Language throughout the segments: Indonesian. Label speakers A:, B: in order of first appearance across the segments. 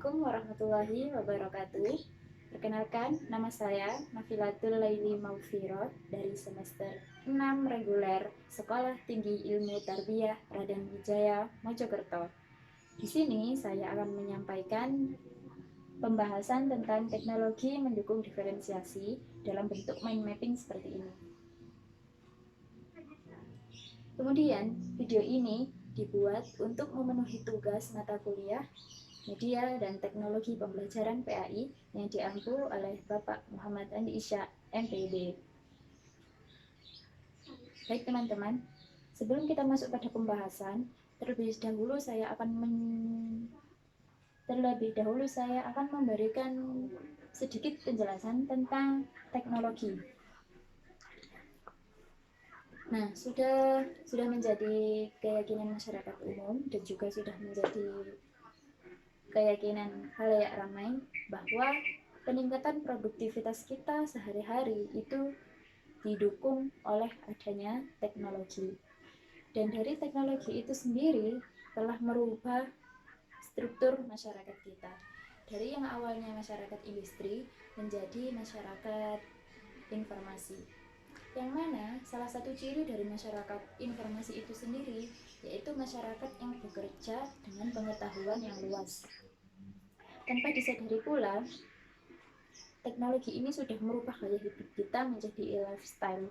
A: Assalamualaikum warahmatullahi wabarakatuh. Perkenalkan, nama saya Nafilatul Laili Maufiro dari semester 6 reguler Sekolah Tinggi Ilmu Tarbiyah Raden Wijaya, Mojokerto. Di sini saya akan menyampaikan pembahasan tentang teknologi mendukung diferensiasi dalam bentuk mind mapping seperti ini. Kemudian, video ini dibuat untuk memenuhi tugas mata kuliah Media dan Teknologi Pembelajaran PAI yang diampu oleh Bapak Muhammad Andi Isya, MPD. Baik teman-teman, sebelum kita masuk pada pembahasan, terlebih dahulu saya akan memberikan sedikit penjelasan tentang teknologi. Nah, sudah menjadi keyakinan masyarakat umum dan juga sudah menjadi keyakinan halayak ramai bahwa peningkatan produktivitas kita sehari-hari itu didukung oleh adanya teknologi. Dan dari teknologi itu sendiri telah merubah struktur masyarakat kita. Dari yang awalnya masyarakat industri menjadi masyarakat informasi. Yang mana salah satu ciri dari masyarakat informasi itu sendiri yaitu masyarakat yang bekerja dengan pengetahuan yang luas. Tanpa disadari pula, teknologi ini sudah merubah gaya hidup kita menjadi e-lifestyle.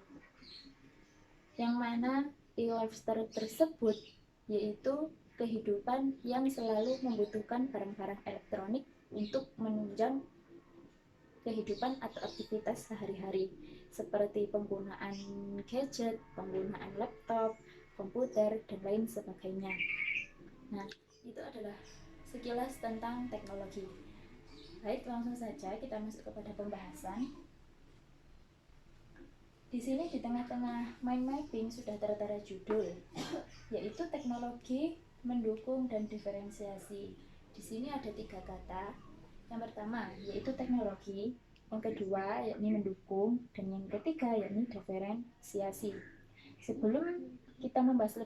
A: Yang mana e-lifestyle tersebut yaitu kehidupan yang selalu membutuhkan barang-barang elektronik untuk menunjang kehidupan atau aktivitas sehari-hari seperti penggunaan gadget, penggunaan laptop, komputer, dan lain sebagainya. Nah, itu adalah sekilas tentang teknologi. Baik, langsung saja kita masuk kepada pembahasan. Di sini di tengah-tengah mind mapping sudah tertera judul, yaitu teknologi mendukung dan diferensiasi. Di sini ada 3 kata. Yang pertama yaitu teknologi, yang kedua yakni mendukung, dan yang ketiga yakni diferensiasi. Sebelum kita membahas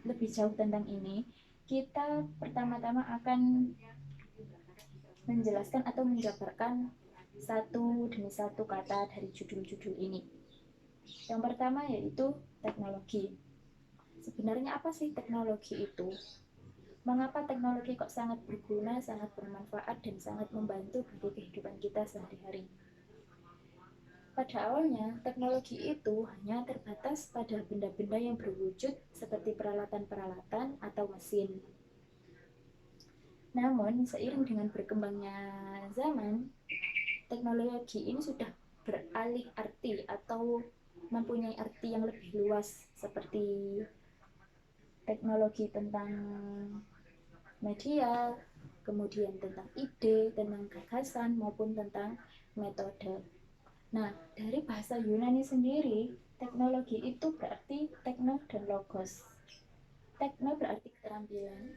A: lebih jauh tentang ini, kita pertama-tama akan menjelaskan atau menjabarkan satu demi satu kata dari judul-judul ini. Yang pertama yaitu teknologi. Sebenarnya apa sih teknologi itu? Mengapa teknologi kok sangat berguna, sangat bermanfaat, dan sangat membantu bagi kehidupan kita sehari-hari? Pada awalnya, teknologi itu hanya terbatas pada benda-benda yang berwujud seperti peralatan-peralatan atau mesin. Namun, seiring dengan berkembangnya zaman, teknologi ini sudah beralih arti atau mempunyai arti yang lebih luas seperti teknologi tentang media, kemudian tentang ide, tentang gagasan, maupun tentang metode. Nah, dari bahasa Yunani sendiri, teknologi itu berarti tekno dan logos. Tekno berarti keterampilan,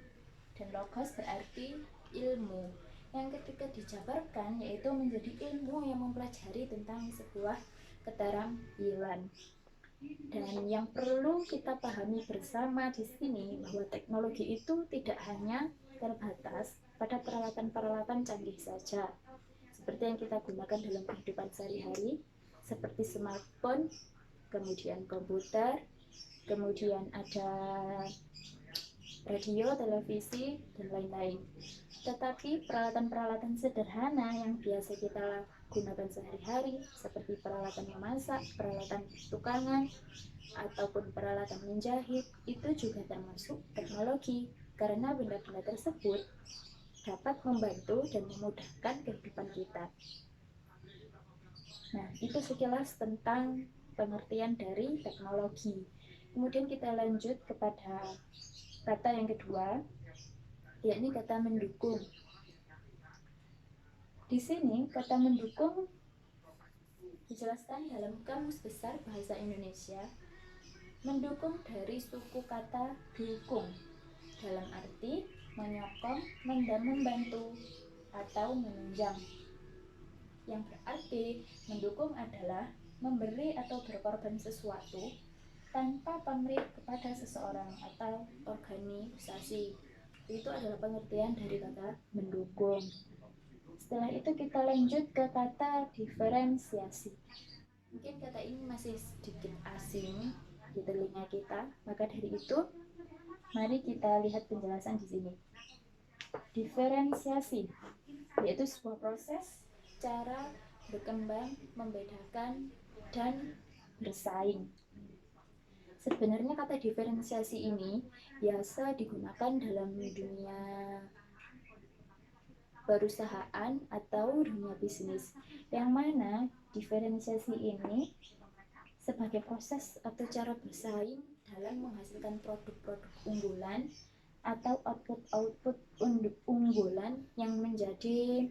A: dan logos berarti ilmu, yang ketika dijabarkan yaitu menjadi ilmu yang mempelajari tentang sebuah keterampilan. Dan yang perlu kita pahami bersama di sini bahwa teknologi itu tidak hanya terbatas pada peralatan-peralatan canggih saja, seperti yang kita gunakan dalam kehidupan sehari-hari, seperti smartphone, kemudian komputer, kemudian ada radio, televisi, dan lain-lain. Tetapi peralatan-peralatan sederhana yang biasa kita gunakan sehari-hari seperti peralatan memasak, peralatan tukangan, ataupun peralatan menjahit itu juga termasuk teknologi karena benda-benda tersebut dapat membantu dan memudahkan kehidupan kita. Nah, itu sekilas tentang pengertian dari teknologi. Kemudian kita lanjut kepada kata yang kedua, yakni kata mendukung. Di sini kata mendukung dijelaskan dalam Kamus Besar Bahasa Indonesia. Mendukung dari suku kata dukung dalam arti menyokong, membantu, atau menunjang. Yang berarti mendukung adalah memberi atau berkorban sesuatu tanpa pamrih kepada seseorang atau organisasi. Itu adalah pengertian dari kata mendukung. Setelah itu kita lanjut ke kata diferensiasi. Mungkin kata ini masih sedikit asing di telinga kita, maka dari itu mari kita lihat penjelasan di sini. Diferensiasi yaitu sebuah proses cara berkembang, membedakan, dan bersaing. Sebenarnya kata diferensiasi ini biasa digunakan dalam dunia perusahaan atau dunia bisnis, yang mana diferensiasi ini sebagai proses atau cara bersaing dalam menghasilkan produk-produk unggulan atau output unggulan yang menjadi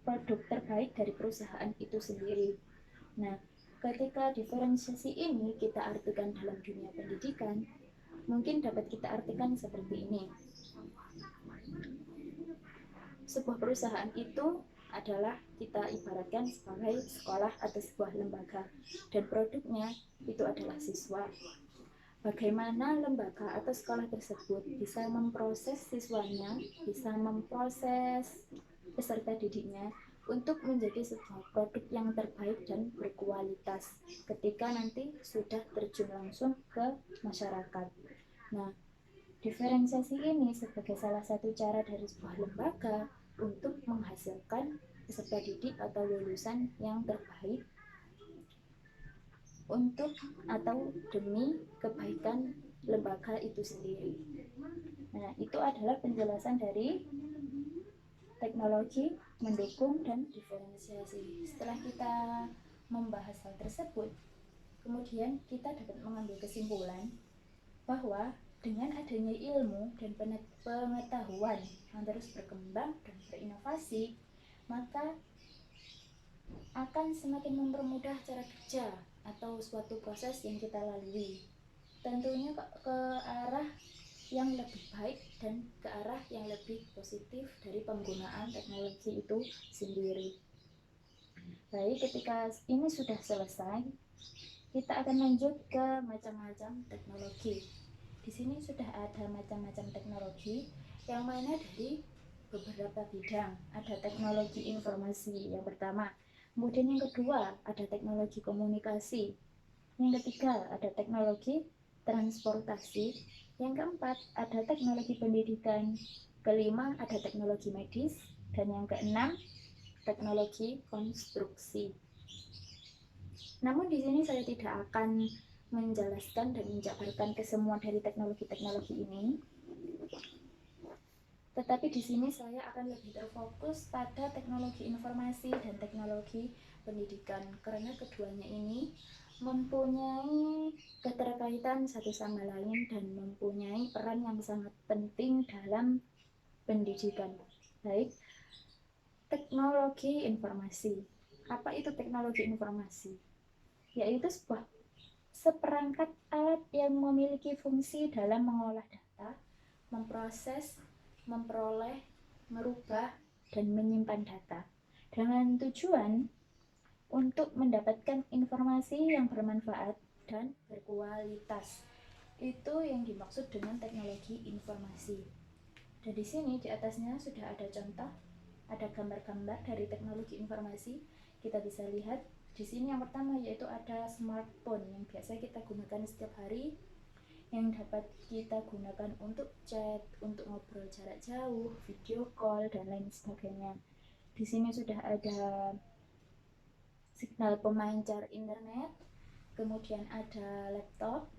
A: produk terbaik dari perusahaan itu sendiri. Nah, ketika diferensiasi ini kita artikan dalam dunia pendidikan, mungkin dapat kita artikan seperti ini. Sebuah perusahaan itu adalah kita ibaratkan sebagai sekolah atau sebuah lembaga, dan produknya itu adalah siswa. Bagaimana lembaga atau sekolah tersebut bisa memproses siswanya, bisa memproses peserta didiknya untuk menjadi sebuah produk yang terbaik dan berkualitas ketika nanti sudah terjun langsung ke masyarakat. Nah, diferensiasi ini sebagai salah satu cara dari sebuah lembaga untuk menghasilkan peserta didik atau lulusan yang terbaik untuk atau demi kebaikan lembaga itu sendiri. Nah, itu adalah penjelasan dari teknologi mendukung dan diferensiasi. Setelah kita membahas hal tersebut, kemudian kita dapat mengambil kesimpulan bahwa dengan adanya ilmu dan pengetahuan yang terus berkembang dan berinovasi, maka akan semakin mempermudah cara kerja atau suatu proses yang kita lalui. Tentunya ke arah yang lebih baik dan ke arah yang lebih positif dari penggunaan teknologi itu sendiri. Baik, ketika ini sudah selesai, kita akan lanjut ke macam-macam teknologi. Di sini sudah ada macam-macam teknologi yang mana dari beberapa bidang. Ada teknologi informasi yang pertama, kemudian yang kedua ada teknologi komunikasi, yang ketiga ada teknologi transportasi, yang keempat ada teknologi pendidikan, kelima ada teknologi medis, dan yang keenam teknologi konstruksi. Namun di sini saya tidak akan menjelaskan dan menjabarkan kesemua dari teknologi-teknologi ini. Tetapi di sini saya akan lebih terfokus pada teknologi informasi dan teknologi pendidikan, karena keduanya ini mempunyai keterkaitan satu sama lain dan mempunyai peran yang sangat penting dalam pendidikan. Baik, teknologi informasi. Apa itu teknologi informasi? Yaitu seperangkat alat yang memiliki fungsi dalam mengolah data, memproses, memperoleh, merubah, dan menyimpan data dengan tujuan untuk mendapatkan informasi yang bermanfaat dan berkualitas. Itu yang dimaksud dengan teknologi informasi. Dan di sini di atasnya sudah ada contoh, ada gambar-gambar dari teknologi informasi. Kita bisa lihat di sini yang pertama yaitu ada smartphone yang biasa kita gunakan setiap hari, yang dapat kita gunakan untuk chat, untuk ngobrol jarak jauh, video call, dan lain sebagainya. Di sini sudah ada signal pemancar internet, kemudian ada laptop.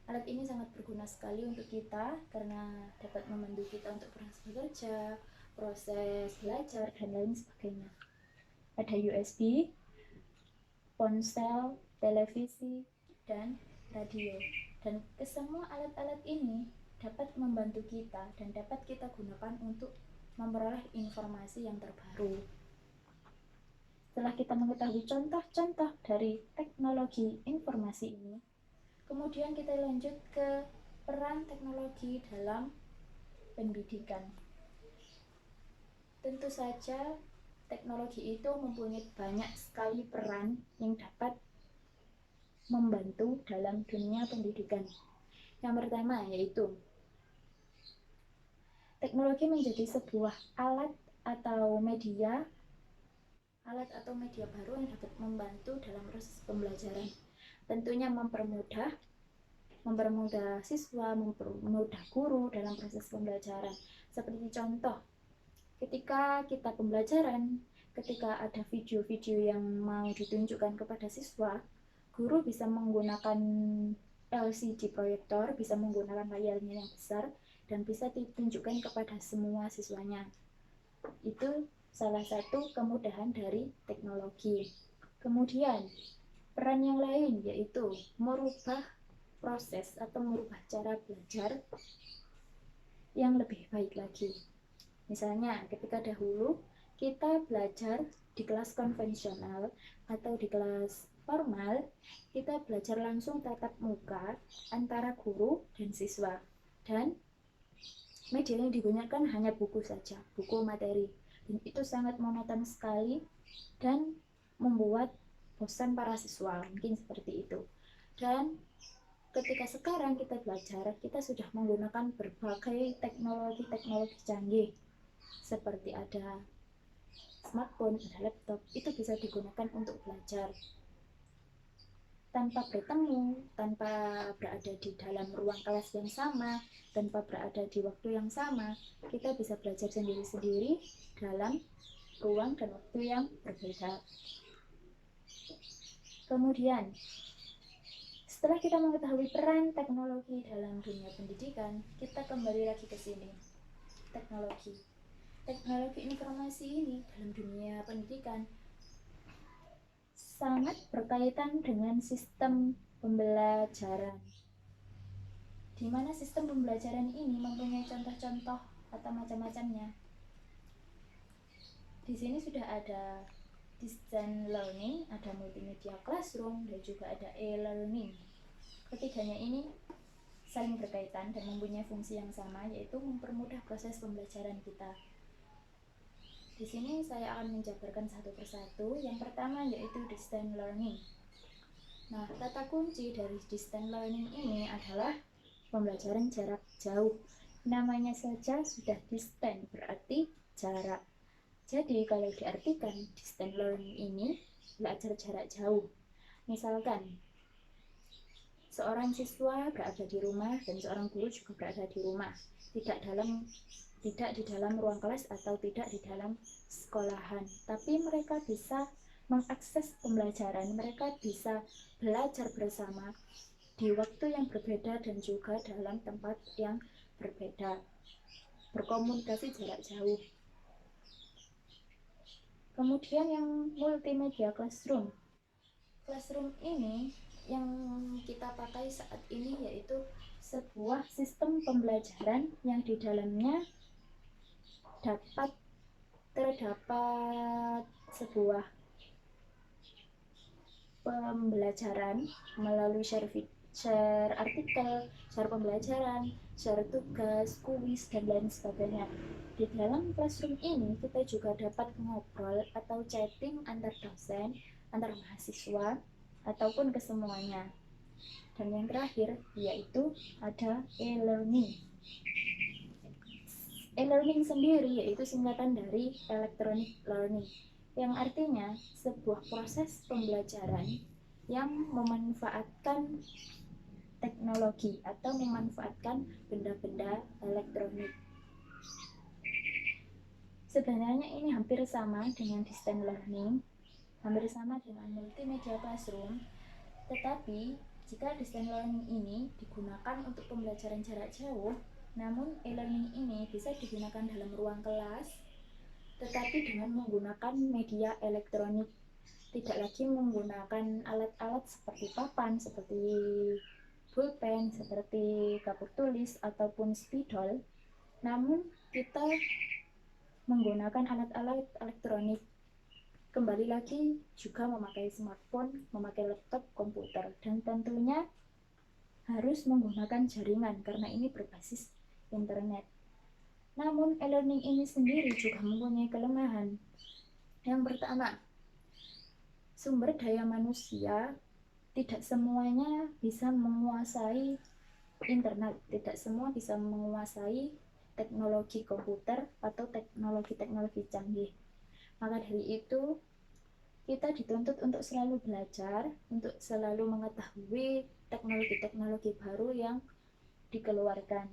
A: Alat ini sangat berguna sekali untuk kita karena dapat membantu kita untuk proses bekerja, proses belajar, dan lain sebagainya. Ada USB, ponsel, televisi, dan radio. Dan kesemua alat-alat ini dapat membantu kita dan dapat kita gunakan untuk memperoleh informasi yang terbaru. Setelah kita mengetahui contoh-contoh dari teknologi informasi ini, kemudian kita lanjut ke peran teknologi dalam pendidikan. Tentu saja teknologi itu mempunyai banyak sekali peran yang dapat membantu dalam dunia pendidikan. Yang pertama yaitu Teknologi menjadi sebuah alat atau media baru yang dapat membantu dalam proses pembelajaran. Tentunya mempermudah siswa, mempermudah guru dalam proses pembelajaran. Seperti contoh, ketika kita pembelajaran, ketika ada video-video yang mau ditunjukkan kepada siswa, guru bisa menggunakan LCD proyektor, bisa menggunakan layarnya yang besar, dan bisa ditunjukkan kepada semua siswanya. Itu salah satu kemudahan dari teknologi. Kemudian, peran yang lain yaitu merubah proses atau merubah cara belajar yang lebih baik lagi. Misalnya, ketika dahulu kita belajar di kelas konvensional atau di kelas formal, kita belajar langsung tatap muka antara guru dan siswa. Dan media yang digunakan hanya buku saja, buku materi. Dan itu sangat monoton sekali dan membuat bosan para siswa, mungkin seperti itu. Dan ketika sekarang kita belajar, kita sudah menggunakan berbagai teknologi canggih, seperti ada smartphone, ada laptop, itu bisa digunakan untuk belajar tanpa bertemu, tanpa berada di dalam ruang kelas yang sama, tanpa berada di waktu yang sama. Kita bisa belajar sendiri-sendiri dalam ruang dan waktu yang berbeda. Kemudian, setelah kita mengetahui peran teknologi dalam dunia pendidikan, kita kembali lagi ke sini. Teknologi informasi ini dalam dunia pendidikan sangat berkaitan dengan sistem pembelajaran, di mana sistem pembelajaran ini mempunyai contoh-contoh atau macam-macamnya. Di sini sudah ada distance learning, ada multimedia classroom, dan juga ada e-learning. Ketiganya ini saling berkaitan dan mempunyai fungsi yang sama, yaitu mempermudah proses pembelajaran kita. Di sini saya akan menjabarkan satu persatu. Yang pertama yaitu distance learning. Nah, kata kunci dari distance learning ini adalah pembelajaran jarak jauh. Namanya saja sudah distance, berarti jarak. Jadi kalau diartikan distance learning ini belajar jarak jauh. Misalkan seorang siswa berada di rumah dan seorang guru juga berada di rumah, tidak di dalam ruang kelas atau tidak di dalam sekolahan, tapi mereka bisa mengakses pembelajaran, mereka bisa belajar bersama di waktu yang berbeda dan juga dalam tempat yang berbeda, berkomunikasi jarak jauh. Kemudian yang multimedia classroom ini yang kita pakai saat ini yaitu sebuah sistem pembelajaran yang di dalamnya terdapat sebuah pembelajaran melalui share artikel, share pembelajaran, share tugas, kuis, dan lain sebagainya. Di dalam classroom ini kita juga dapat ngobrol atau chatting antar dosen, antar mahasiswa, ataupun kesemuanya. Dan yang terakhir yaitu ada e-learning. E-learning sendiri yaitu singkatan dari electronic learning, yang artinya sebuah proses pembelajaran yang memanfaatkan teknologi atau memanfaatkan benda-benda elektronik. Sebenarnya ini hampir sama dengan distance learning, hampir sama dengan multimedia classroom, tetapi jika distance learning ini digunakan untuk pembelajaran jarak jauh, namun e-learning ini bisa digunakan dalam ruang kelas, tetapi dengan menggunakan media elektronik, tidak lagi menggunakan alat-alat seperti papan, seperti pulpen, seperti kapur tulis, ataupun spidol, namun kita menggunakan alat-alat elektronik. Kembali lagi juga memakai smartphone, memakai laptop, komputer, dan tentunya harus menggunakan jaringan karena ini berbasis internet. Namun e-learning ini sendiri juga mempunyai kelemahan. Yang pertama, sumber daya manusia tidak semuanya bisa menguasai internet, tidak semua bisa menguasai teknologi komputer atau teknologi-teknologi canggih. Maka dari itu, kita dituntut untuk selalu belajar, untuk selalu mengetahui teknologi-teknologi baru yang dikeluarkan.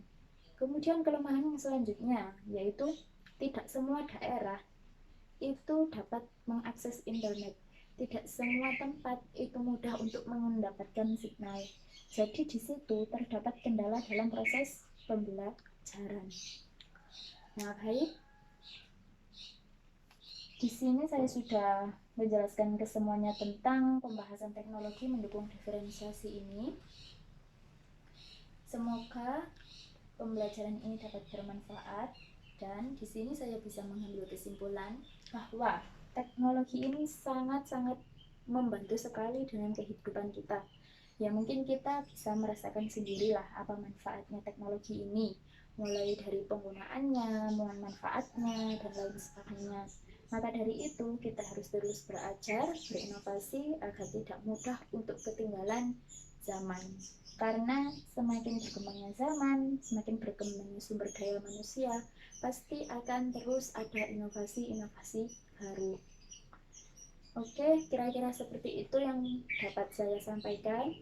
A: Kemudian kelemahan yang selanjutnya yaitu tidak semua daerah itu dapat mengakses internet. Tidak semua tempat itu mudah untuk mendapatkan signal. Jadi di situ terdapat kendala dalam proses pembelajaran. Nah, baik. Di sini saya sudah menjelaskan ke semuanya tentang pembahasan teknologi mendukung diferensiasi ini. Semoga pembelajaran ini dapat bermanfaat, dan di sini saya bisa mengambil kesimpulan bahwa teknologi ini sangat-sangat membantu sekali dengan kehidupan kita. Ya mungkin kita bisa merasakan sendirilah apa manfaatnya teknologi ini, mulai dari penggunaannya, manfaatnya, dan lain sebagainya. Maka dari itu kita harus terus belajar, berinovasi agar tidak mudah untuk ketinggalan zaman. Karena semakin berkembangnya zaman, semakin berkembangnya sumber daya manusia, pasti akan terus ada inovasi-inovasi baru. Oke, kira-kira seperti itu yang dapat saya sampaikan.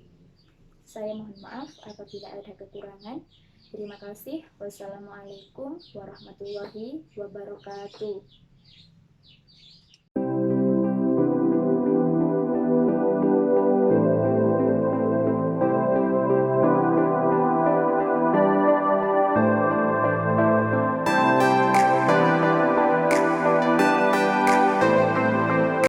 A: Saya mohon maaf apabila ada kekurangan. Terima kasih. Wassalamualaikum warahmatullahi wabarakatuh.